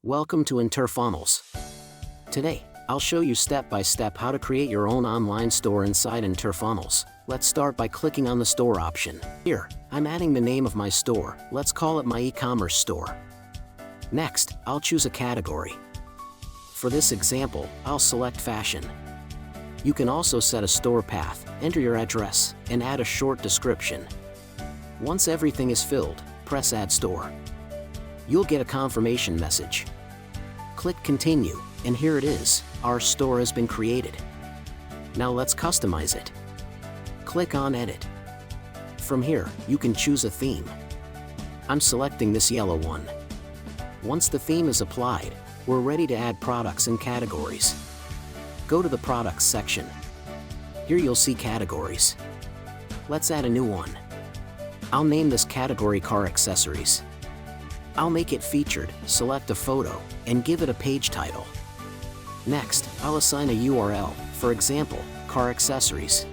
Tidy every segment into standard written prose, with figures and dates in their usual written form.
Welcome to InterFunnels. Today, I'll show you step by step how to create your own online store inside InterFunnels. Let's start by clicking on the store option. Here, I'm adding the name of my store. Let's call it my e-commerce store. Next, I'll choose a category. For this example, I'll select fashion. You can also set a store path, enter your address, and add a short description. Once everything is filled, press Add Store. You'll get a confirmation message. Click Continue, and here it is, our store has been created. Now let's customize it. Click on Edit. From here, you can choose a theme. I'm selecting this yellow one. Once the theme is applied, we're ready to add products and categories. Go to the Products section. Here you'll see categories. Let's add a new one. I'll name this category Car Accessories. I'll make it featured, select a photo, and give it a page title. Next, I'll assign a URL, for example, Car Accessories.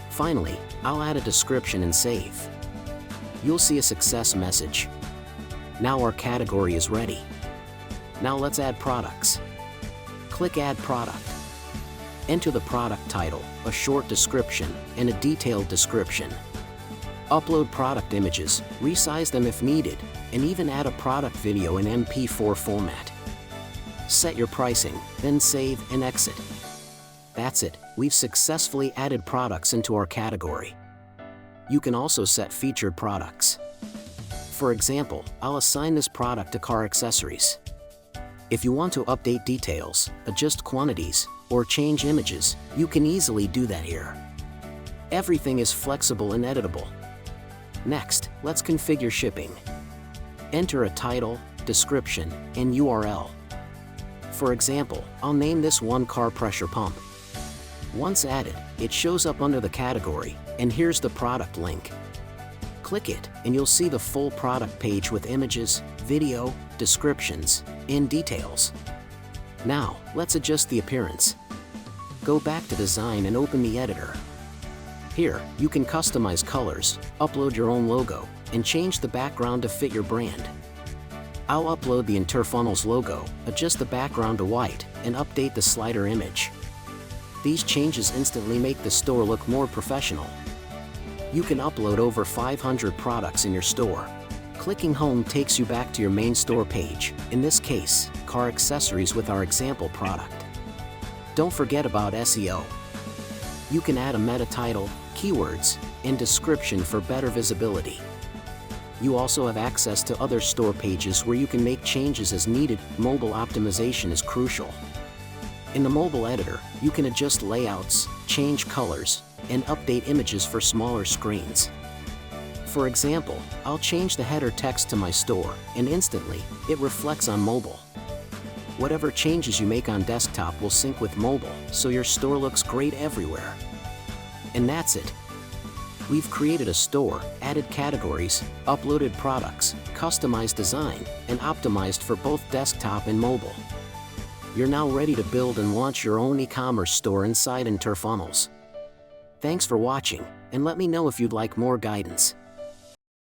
Finally, I'll add a description and save. You'll see a success message. Now our category is ready. Now let's add products. Click Add Product. Enter the product title, a short description, and a detailed description. Upload product images, resize them if needed, and even add a product video in MP4 format. Set your pricing, then save and exit. That's it, we've successfully added products into our category. You can also set featured products. For example, I'll assign this product to Car Accessories. If you want to update details, adjust quantities, or change images, you can easily do that here. Everything is flexible and editable. Next, let's configure shipping. Enter a title, description, and URL. For example, I'll name this one Car Pressure Pump. Once added, it shows up under the category, and here's the product link. Click it, and you'll see the full product page with images, video, descriptions, and details. Now, let's adjust the appearance. Go back to Design and open the editor. Here, you can customize colors, upload your own logo, and change the background to fit your brand. I'll upload the InterFunnels logo, adjust the background to white, and update the slider image. These changes instantly make the store look more professional. You can upload over 500 products in your store. Clicking Home takes you back to your main store page, in this case, Car Accessories with our example product. Don't forget about SEO. You can add a meta title, keywords, and description for better visibility. You also have access to other store pages where you can make changes as needed. Mobile optimization is crucial. In the mobile editor, you can adjust layouts, change colors, and update images for smaller screens. For example, I'll change the header text to my store, and instantly, it reflects on mobile. Whatever changes you make on desktop will sync with mobile, so your store looks great everywhere. And that's it. We've created a store, added categories, uploaded products, customized design, and optimized for both desktop and mobile. You're now ready to build and launch your own e-commerce store inside InterFunnels. Thanks for watching, and let me know if you'd like more guidance.